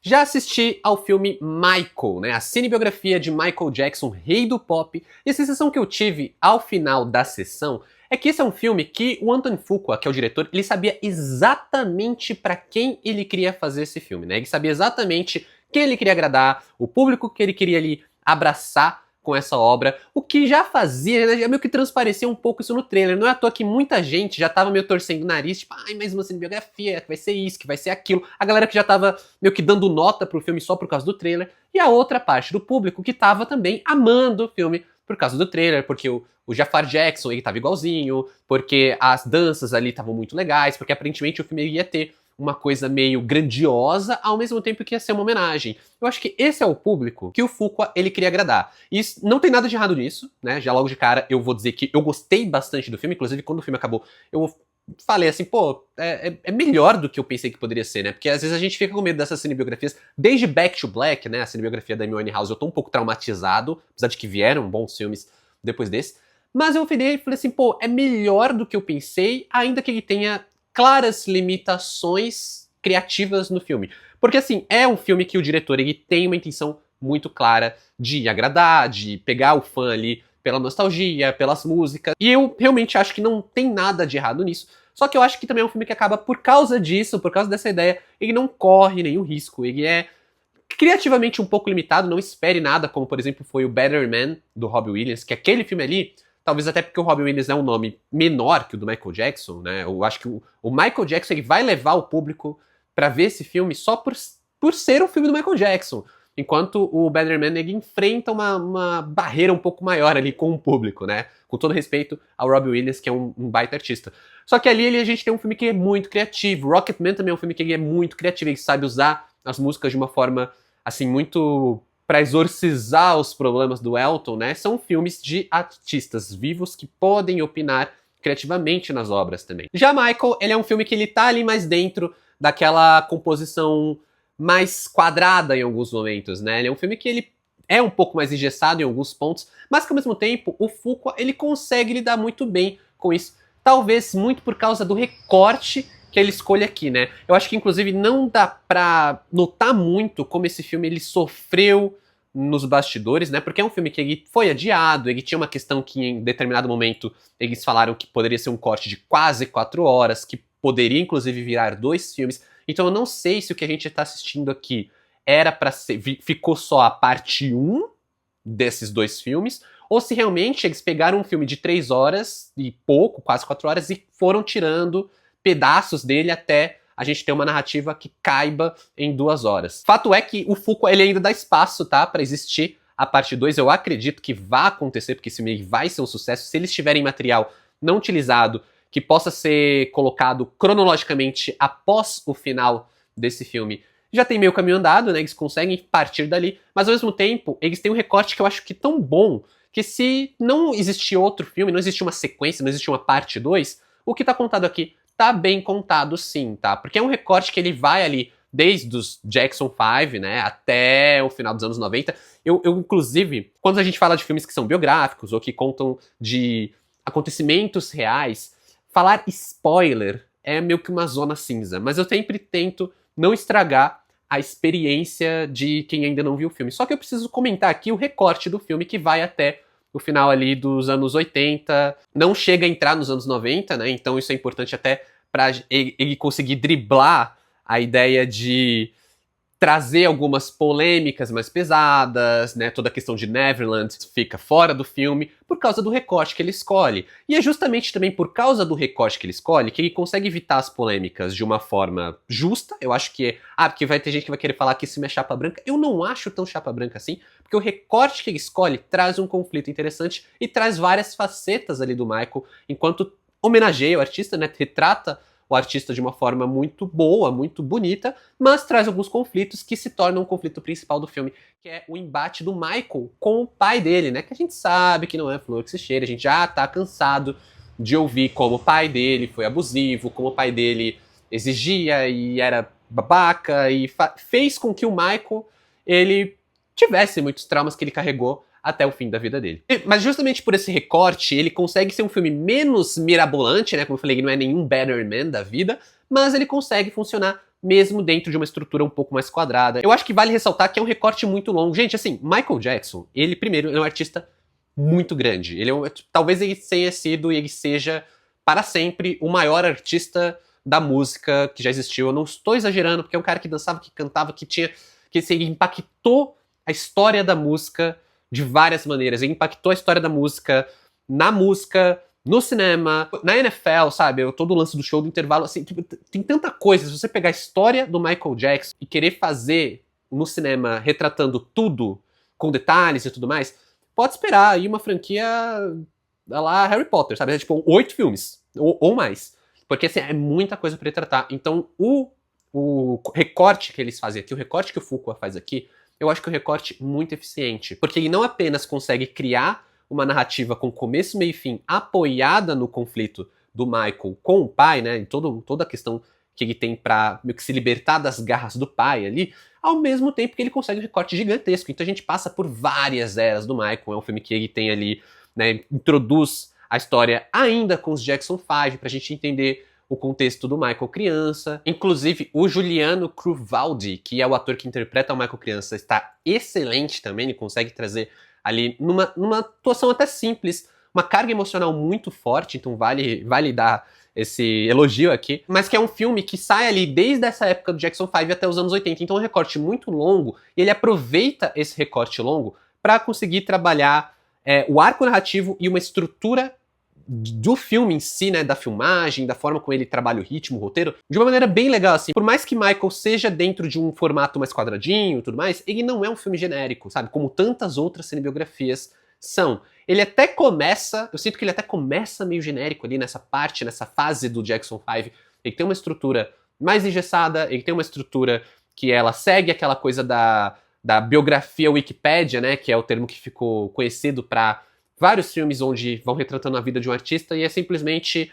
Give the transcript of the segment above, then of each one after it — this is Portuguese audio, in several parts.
Já assisti ao filme Michael, né, a cinebiografia de Michael Jackson, rei do pop, e a sensação que eu tive ao final da sessão é que esse é um filme que o Antoine Fuqua, que é o diretor, ele sabia exatamente para quem ele queria fazer esse filme, né? Ele sabia exatamente quem ele queria agradar, o público que ele queria ali abraçar com essa obra, o que já fazia, né, já meio que transparecia um pouco isso no trailer. Não é à toa que muita gente já tava meio torcendo o nariz, tipo, ai, mais uma cinebiografia, que vai ser isso, que vai ser aquilo. A galera que já tava meio que dando nota pro filme só por causa do trailer, e a outra parte do público que tava também amando o filme por causa do trailer, porque o Jafar Jackson, ele tava igualzinho, porque as danças ali estavam muito legais, porque aparentemente o filme ia ter uma coisa meio grandiosa, ao mesmo tempo que ia ser uma homenagem. Eu acho que esse é o público que o Fuqua, ele queria agradar. E não tem nada de errado nisso, né? Já logo de cara eu vou dizer que eu gostei bastante do filme, inclusive quando o filme acabou, eu falei assim, pô, é melhor do que eu pensei que poderia ser, né? Porque às vezes a gente fica com medo dessas cinebiografias. Desde Back to Black, né? A cinebiografia da Amy Winehouse, eu tô um pouco traumatizado, apesar de que vieram bons filmes depois desse. Mas eu virei e falei assim, pô, é melhor do que eu pensei, ainda que ele tenha claras limitações criativas no filme. Porque assim, é um filme que o diretor ele tem uma intenção muito clara de agradar, de pegar o fã ali pela nostalgia, pelas músicas. E eu realmente acho que não tem nada de errado nisso. Só que eu acho que também é um filme que acaba, por causa disso, por causa dessa ideia, ele não corre nenhum risco. Ele é criativamente um pouco limitado, não espere nada, como por exemplo foi o Better Man, do Robbie Williams, que aquele filme ali, talvez até porque o Robbie Williams é um nome menor que o do Michael Jackson, né? Eu acho que o Michael Jackson ele vai levar o público pra ver esse filme só por ser o filme do Michael Jackson. Enquanto o Better Man ele enfrenta uma barreira um pouco maior ali com o público, né? Com todo respeito ao Robbie Williams, que é um baita artista. Só que ali a gente tem um filme que é muito criativo. Rocketman também é um filme que ele é muito criativo, ele sabe usar as músicas de uma forma, assim, muito para exorcizar os problemas do Elton, né? São filmes de artistas vivos que podem opinar criativamente nas obras também. Já Michael, ele é um filme que ele tá ali mais dentro daquela composição mais quadrada em alguns momentos, né? Ele é um filme que ele é um pouco mais engessado em alguns pontos, mas que ao mesmo tempo o Fuqua ele consegue lidar muito bem com isso. Talvez muito por causa do recorte que ele escolhe aqui, né? Eu acho que inclusive não dá pra notar muito como esse filme ele sofreu nos bastidores, né? Porque é um filme que ele foi adiado, ele tinha uma questão que em determinado momento eles falaram que poderia ser um corte de quase 4 horas, que poderia inclusive virar 2 filmes. Então eu não sei se o que a gente está assistindo aqui era para ser, ficou só a parte 1 desses 2 filmes, ou se realmente eles pegaram um filme de 3 horas e pouco, quase 4 horas, e foram tirando pedaços dele até a gente ter uma narrativa que caiba em 2 horas. Fato é que o Fuqua ele ainda dá espaço, tá, para existir a parte 2. Eu acredito que vai acontecer, porque esse filme vai ser um sucesso. Se eles tiverem material não utilizado que possa ser colocado cronologicamente após o final desse filme, já tem meio caminho andado, né? Eles conseguem partir dali, mas ao mesmo tempo, eles têm um recorte que eu acho que é tão bom que se não existir outro filme, não existe uma sequência, não existe uma parte 2, o que tá contado aqui tá bem contado sim, tá? Porque é um recorte que ele vai ali desde os Jackson 5, né, até o final dos anos 90. Eu, inclusive, quando a gente fala de filmes que são biográficos ou que contam de acontecimentos reais, falar spoiler é meio que uma zona cinza, mas eu sempre tento não estragar a experiência de quem ainda não viu o filme. Só que eu preciso comentar aqui o recorte do filme que vai até o final ali dos anos 80, não chega a entrar nos anos 90, né? Então isso é importante até para ele conseguir driblar a ideia de trazer algumas polêmicas mais pesadas, né? Toda a questão de Neverland fica fora do filme por causa do recorte que ele escolhe. E é justamente também por causa do recorte que ele escolhe que ele consegue evitar as polêmicas de uma forma justa. Eu acho que porque vai ter gente que vai querer falar que isso é chapa branca. Eu não acho tão chapa branca assim, porque o recorte que ele escolhe traz um conflito interessante e traz várias facetas ali do Michael, enquanto homenageia o artista, né? Retrata o artista de uma forma muito boa, muito bonita, mas traz alguns conflitos que se tornam o conflito principal do filme, que é o embate do Michael com o pai dele, né? Que a gente sabe que não é flor que se cheira, a gente já tá cansado de ouvir como o pai dele foi abusivo, como o pai dele exigia e era babaca e fez com que o Michael ele tivesse muitos traumas que ele carregou até o fim da vida dele. Mas justamente por esse recorte, ele consegue ser um filme menos mirabolante, né? Como eu falei, ele não é nenhum Better Man da vida, mas ele consegue funcionar mesmo dentro de uma estrutura um pouco mais quadrada. Eu acho que vale ressaltar que é um recorte muito longo. Gente, assim, Michael Jackson, ele primeiro é um artista muito grande. Talvez ele tenha sido e ele seja para sempre o maior artista da música que já existiu. Eu não estou exagerando, porque é um cara que dançava, que cantava, que assim, impactou a história da música de várias maneiras. Ele impactou a história da música, no cinema, na NFL, sabe? Todo o lance do show do intervalo, assim, tipo, tem tanta coisa. Se você pegar a história do Michael Jackson e querer fazer no cinema retratando tudo, com detalhes e tudo mais, pode esperar aí uma franquia lá Harry Potter, sabe? É tipo 8 filmes, ou mais. Porque assim, é muita coisa pra retratar. Então, o recorte que eles fazem aqui, o recorte que o Fuqua faz aqui, eu acho que é um recorte muito eficiente. Porque ele não apenas consegue criar uma narrativa com começo, meio e fim, apoiada no conflito do Michael com o pai, né? Em toda a questão que ele tem pra meio que se libertar das garras do pai ali, ao mesmo tempo que ele consegue um recorte gigantesco. Então a gente passa por várias eras do Michael. É um filme que ele tem ali, né? Introduz a história ainda com os Jackson 5, pra gente entender o contexto do Michael criança. Inclusive, o Giuliano Cruvaldi, que é o ator que interpreta o Michael criança, está excelente também. Ele consegue trazer ali, numa atuação até simples, uma carga emocional muito forte, então vale dar esse elogio aqui, mas que é um filme que sai ali desde essa época do Jackson 5 até os anos 80, então é um recorte muito longo, e ele aproveita esse recorte longo para conseguir trabalhar o arco narrativo e uma estrutura do filme em si, né, da filmagem, da forma como ele trabalha o ritmo, o roteiro, de uma maneira bem legal, assim. Por mais que Michael seja dentro de um formato mais quadradinho e tudo mais, ele não é um filme genérico, sabe? Como tantas outras cinebiografias são. Ele até começa, eu sinto que ele até começa meio genérico ali nessa parte, nessa fase do Jackson 5. Ele tem uma estrutura mais engessada, ele tem uma estrutura que ela segue aquela coisa da biografia Wikipédia, né, que é o termo que ficou conhecido para vários filmes onde vão retratando a vida de um artista e é simplesmente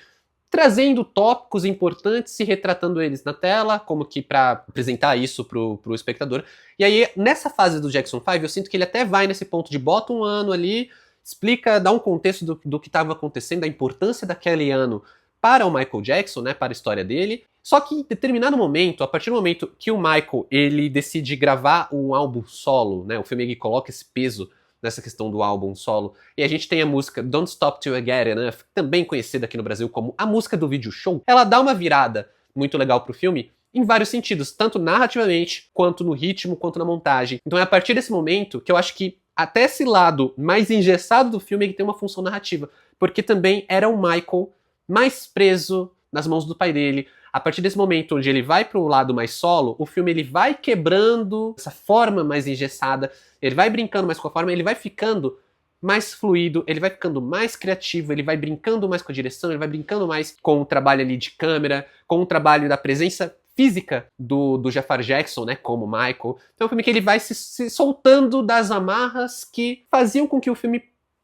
trazendo tópicos importantes e retratando eles na tela, como que para apresentar isso pro espectador. E aí, nessa fase do Jackson 5, eu sinto que ele até vai nesse ponto de bota um ano ali, explica, dá um contexto do que estava acontecendo, da importância daquele ano para o Michael Jackson, né, para a história dele. Só que em determinado momento, a partir do momento que o Michael ele decide gravar um álbum solo, né, o filme ele coloca esse peso nessa questão do álbum solo. E a gente tem a música Don't Stop Till I Get Enough, também conhecida aqui no Brasil como a música do vídeo show. Ela dá uma virada muito legal pro filme em vários sentidos, tanto narrativamente, quanto no ritmo, quanto na montagem. Então é a partir desse momento que eu acho que até esse lado mais engessado do filme ele tem uma função narrativa, porque também era o Michael mais preso nas mãos do pai dele. A partir desse momento onde ele vai pro lado mais solo, o filme ele vai quebrando essa forma mais engessada, ele vai brincando mais com a forma, ele vai ficando mais fluido, ele vai ficando mais criativo, ele vai brincando mais com a direção, ele vai brincando mais com o trabalho ali de câmera, com o trabalho da presença física do Jafar Jackson, né, como Michael. Então é um filme que ele vai se soltando das amarras que faziam com que o filme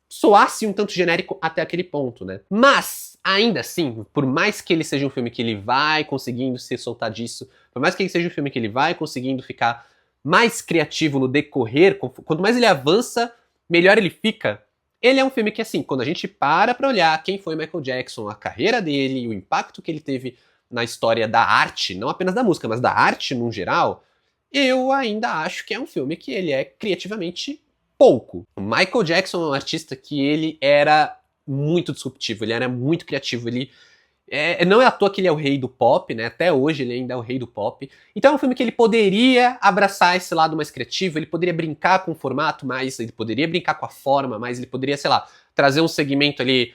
soasse um tanto genérico até aquele ponto, né? Mas, ainda assim, por mais que ele seja um filme que ele vai conseguindo se soltar disso, por mais que ele seja um filme que ele vai conseguindo ficar mais criativo no decorrer, quanto mais ele avança, melhor ele fica. Ele é um filme que, assim, quando a gente para pra olhar quem foi Michael Jackson, a carreira dele, o impacto que ele teve na história da arte, não apenas da música, mas da arte no geral, eu ainda acho que é um filme que ele é criativamente pouco. O Michael Jackson é um artista que ele era muito disruptivo, ele era muito criativo, não é à toa que ele é o rei do pop, né? Até hoje ele ainda é o rei do pop. Então é um filme que ele poderia abraçar esse lado mais criativo, ele poderia brincar com o formato mais, ele poderia brincar com a forma mais, ele poderia, sei lá, trazer um segmento ali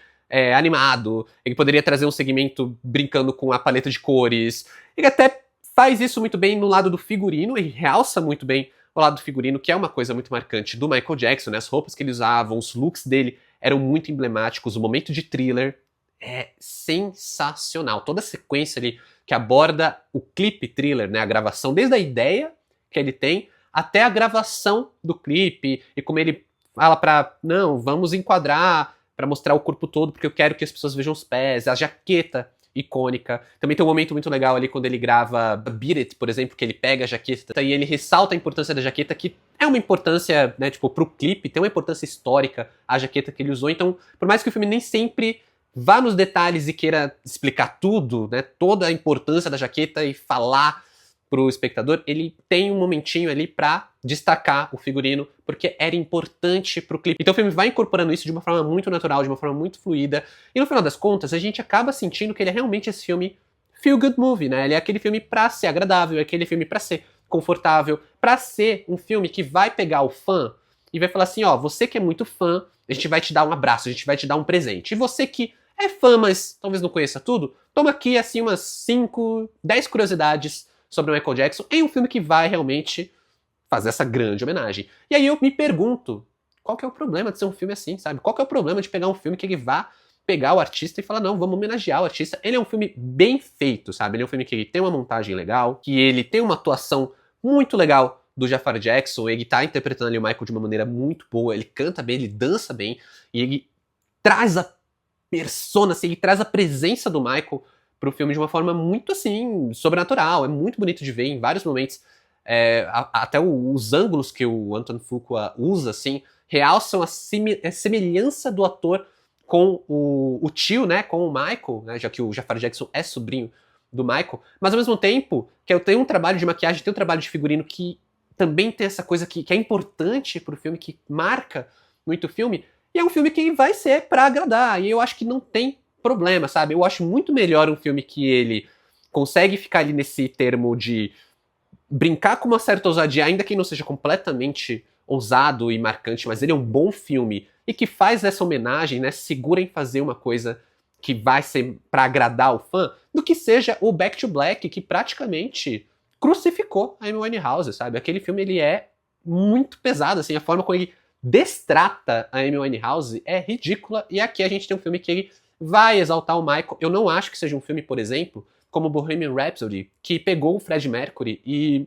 animado, ele poderia trazer um segmento brincando com a paleta de cores. Ele até faz isso muito bem no lado do figurino, ele realça muito bem o lado do figurino, que é uma coisa muito marcante do Michael Jackson, né? As roupas que ele usava, os looks dele eram muito emblemáticos, o momento de Thriller é sensacional. Toda a sequência ali que aborda o clipe Thriller, né? A gravação, desde a ideia que ele tem até a gravação do clipe e como ele fala não, vamos enquadrar pra mostrar o corpo todo porque eu quero que as pessoas vejam os pés, a jaqueta icônica. Também tem um momento muito legal ali quando ele grava Beat It, por exemplo, que ele pega a jaqueta e ele ressalta a importância da jaqueta, que é uma importância, né, tipo, pro clipe, tem uma importância histórica a jaqueta que ele usou. Então, por mais que o filme nem sempre vá nos detalhes e queira explicar tudo, né, toda a importância da jaqueta e falar pro espectador, ele tem um momentinho ali pra destacar o figurino, porque era importante pro clipe. Então o filme vai incorporando isso de uma forma muito natural, de uma forma muito fluida, e no final das contas a gente acaba sentindo que ele é realmente esse filme feel good movie, né? Ele é aquele filme pra ser agradável, é aquele filme pra ser confortável, pra ser um filme que vai pegar o fã e vai falar assim, ó, você que é muito fã, a gente vai te dar um abraço, a gente vai te dar um presente. E você que é fã, mas talvez não conheça tudo, toma aqui, assim, umas 5, 10 curiosidades sobre o Michael Jackson em um filme que vai realmente fazer essa grande homenagem. E aí eu me pergunto, qual que é o problema de ser um filme assim, sabe? Qual que é o problema de pegar um filme que ele vá pegar o artista e falar, não, vamos homenagear o artista. Ele é um filme bem feito, sabe? Ele é um filme que tem uma montagem legal, que ele tem uma atuação muito legal do Jafar Jackson, ele tá interpretando ali o Michael de uma maneira muito boa, ele canta bem, ele dança bem, e ele traz a persona, assim, ele traz a presença do Michael pro filme de uma forma muito, assim, sobrenatural, é muito bonito de ver em vários momentos, até os ângulos que o Anton Fuqua usa, assim, realçam a semelhança do ator com o tio, né, com o Michael, né, já que o Jafar Jackson é sobrinho do Michael, mas ao mesmo tempo que eu tenho um trabalho de maquiagem, tem um trabalho de figurino que também tem essa coisa que é importante pro filme, que marca muito o filme, e é um filme que vai ser pra agradar, e eu acho que não tem problema, sabe? Eu acho muito melhor um filme que ele consegue ficar ali nesse termo de brincar com uma certa ousadia, ainda que não seja completamente ousado e marcante, mas ele é um bom filme, e que faz essa homenagem, né, segura em fazer uma coisa que vai ser pra agradar o fã, do que seja o Back to Black, que praticamente crucificou a Amy Winehouse, sabe? Aquele filme, ele é muito pesado, assim, a forma como ele destrata a Amy Winehouse é ridícula, e aqui a gente tem um filme que ele vai exaltar o Michael. Eu não acho que seja um filme, por exemplo, como Bohemian Rhapsody, que pegou o Freddie Mercury e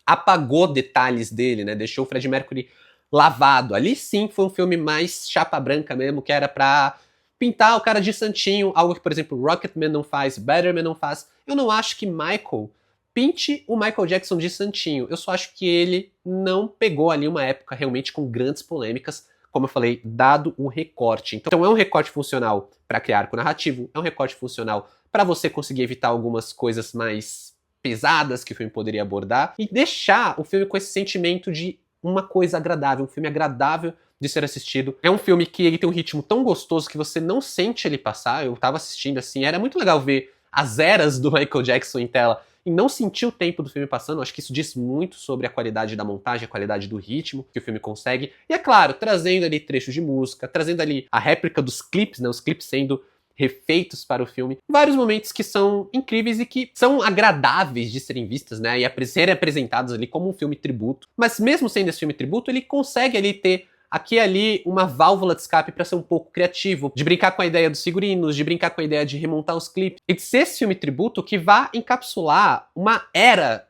apagou detalhes dele, né? Deixou o Freddie Mercury lavado. Ali sim foi um filme mais chapa branca mesmo, que era pra pintar o cara de santinho, algo que, por exemplo, Rocketman não faz, Betterman não faz. Eu não acho que Michael pinte o Michael Jackson de santinho. Eu só acho que ele não pegou ali uma época realmente com grandes polêmicas, como eu falei, dado o recorte. Então é um recorte funcional para criar arco narrativo, é um recorte funcional para você conseguir evitar algumas coisas mais pesadas que o filme poderia abordar e deixar o filme com esse sentimento de uma coisa agradável, um filme agradável de ser assistido. É um filme que ele tem um ritmo tão gostoso que você não sente ele passar. Eu tava assistindo assim, era muito legal ver as eras do Michael Jackson em tela e não sentir o tempo do filme passando. Eu acho que isso diz muito sobre a qualidade da montagem, a qualidade do ritmo que o filme consegue. E é claro, trazendo ali trechos de música, trazendo ali a réplica dos clipes, né, os clipes sendo refeitos para o filme. Vários momentos que são incríveis e que são agradáveis de serem vistas, né, e serem apresentados ali como um filme tributo. Mas mesmo sendo esse filme tributo, ele consegue ali ter aqui e ali uma válvula de escape para ser um pouco criativo, de brincar com a ideia dos figurinos, de brincar com a ideia de remontar os clipes, e de ser esse filme tributo que vá encapsular uma era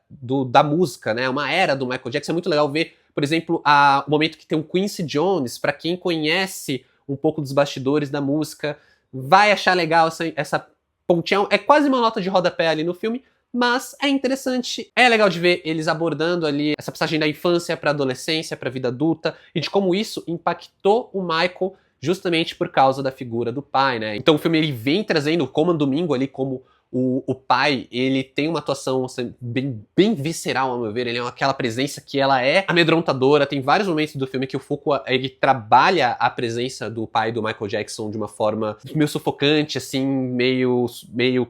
da música, né? Uma era do Michael Jackson. É muito legal ver, por exemplo, o momento que tem um Quincy Jones, para quem conhece um pouco dos bastidores da música, vai achar legal essa pontinha. É quase uma nota de rodapé ali no filme, mas é interessante, é legal de ver eles abordando ali essa passagem da infância para adolescência, para vida adulta, e de como isso impactou o Michael justamente por causa da figura do pai, né? Então o filme ele vem trazendo o Colman Domingo ali como o pai, ele tem uma atuação assim, bem visceral, ao meu ver. Ele é aquela presença que ela é amedrontadora. Tem vários momentos do filme que o Fuqua, ele trabalha a presença do pai do Michael Jackson de uma forma meio sufocante, assim, meio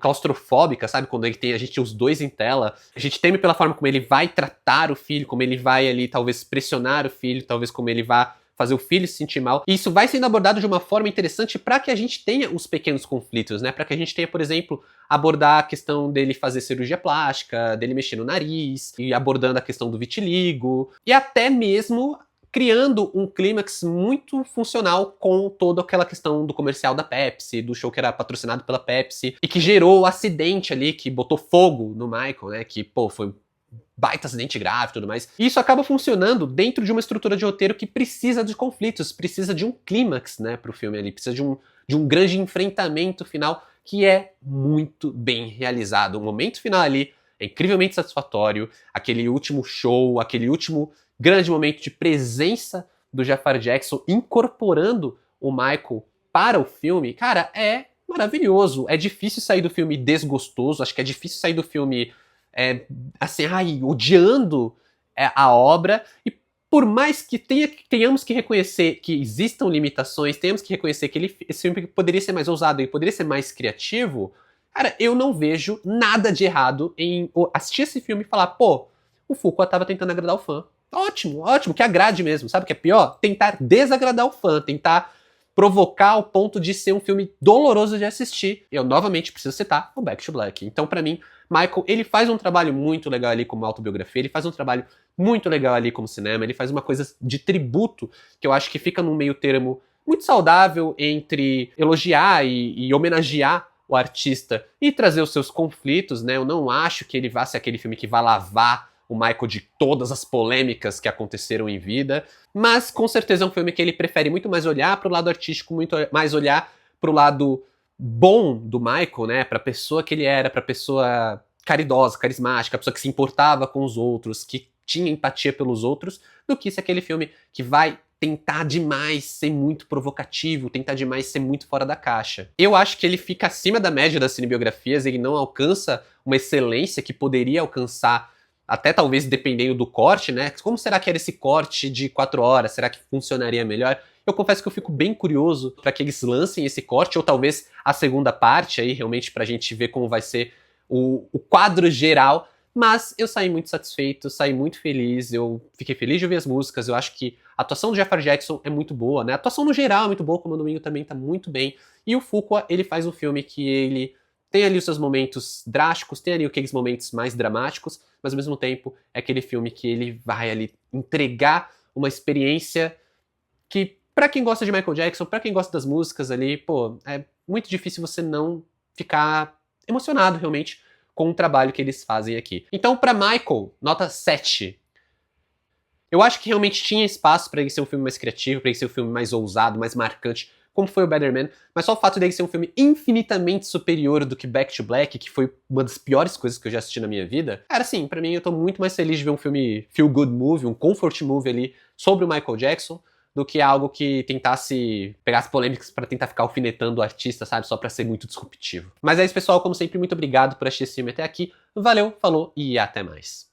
claustrofóbica, sabe? Quando a gente tem os dois em tela. A gente teme pela forma como ele vai tratar o filho, como ele vai ali, talvez, pressionar o filho, talvez como ele vai fazer o filho se sentir mal. E isso vai sendo abordado de uma forma interessante para que a gente tenha os pequenos conflitos, né? Para que a gente tenha, por exemplo, abordar a questão dele fazer cirurgia plástica, dele mexer no nariz, e abordando a questão do vitiligo, e até mesmo criando um clímax muito funcional com toda aquela questão do comercial da Pepsi, do show que era patrocinado pela Pepsi, e que gerou o acidente ali, que botou fogo no Michael, né? Que, pô, foi baita acidente grave e tudo mais. E isso acaba funcionando dentro de uma estrutura de roteiro que precisa de conflitos, precisa de um clímax, né, pro filme ali, precisa de um grande enfrentamento final que é muito bem realizado. O momento final ali é incrivelmente satisfatório, aquele último show, aquele último grande momento de presença do Jafar Jackson incorporando o Michael para o filme, cara, é maravilhoso. É difícil sair do filme desgostoso, acho que é difícil sair do filme assim, odiando a obra, e por mais que tenhamos que reconhecer que existam limitações, tenhamos que reconhecer que esse filme poderia ser mais ousado e poderia ser mais criativo, cara, eu não vejo nada de errado em assistir esse filme e falar, pô, o Fuqua tava tentando agradar o fã. Ótimo, ótimo, que agrade mesmo. Sabe o que é pior? Tentar desagradar o fã, tentar provocar ao ponto de ser um filme doloroso de assistir. Eu novamente preciso citar o Back to Black. Então, pra mim, Michael, ele faz um trabalho muito legal ali como autobiografia, ele faz um trabalho muito legal ali como cinema, ele faz uma coisa de tributo que eu acho que fica num meio termo muito saudável entre elogiar e homenagear o artista e trazer os seus conflitos, né? Eu não acho que ele vá ser aquele filme que vai lavar o Michael de todas as polêmicas que aconteceram em vida, mas com certeza é um filme que ele prefere muito mais olhar para o lado artístico, muito mais olhar para o lado bom do Michael, né? Para a pessoa que ele era, para a pessoa caridosa, carismática, a pessoa que se importava com os outros, que tinha empatia pelos outros, do que ser aquele filme que vai tentar demais ser muito provocativo, tentar demais ser muito fora da caixa. Eu acho que ele fica acima da média das cinebiografias, ele não alcança uma excelência que poderia alcançar, até talvez dependendo do corte, né? Como será que era esse corte de 4 horas? Será que funcionaria melhor? Eu confesso que eu fico bem curioso para que eles lancem esse corte, ou talvez a segunda parte aí, realmente pra gente ver como vai ser o quadro geral. Mas eu saí muito satisfeito, saí muito feliz, eu fiquei feliz de ouvir as músicas, eu acho que a atuação do Jeffrey Jackson é muito boa, né? A atuação no geral é muito boa, como o Domingo também tá muito bem. E o Fuqua, ele faz um filme que ele tem ali os seus momentos drásticos, tem ali aqueles momentos mais dramáticos, mas ao mesmo tempo é aquele filme que ele vai ali entregar uma experiência que, pra quem gosta de Michael Jackson, pra quem gosta das músicas ali, pô, é muito difícil você não ficar emocionado realmente com o trabalho que eles fazem aqui. Então, pra Michael, nota 7. Eu acho que realmente tinha espaço pra ele ser um filme mais criativo, pra ele ser um filme mais ousado, mais marcante, como foi o Better Man, mas só o fato dele ser um filme infinitamente superior do que Back to Black, que foi uma das piores coisas que eu já assisti na minha vida, cara, assim, pra mim eu tô muito mais feliz de ver um filme feel good movie, um comfort movie ali sobre o Michael Jackson, do que algo que tentasse pegar as polêmicas pra tentar ficar alfinetando o artista, sabe? Só pra ser muito disruptivo. Mas é isso, pessoal. Como sempre, muito obrigado por assistir esse filme até aqui. Valeu, falou e até mais.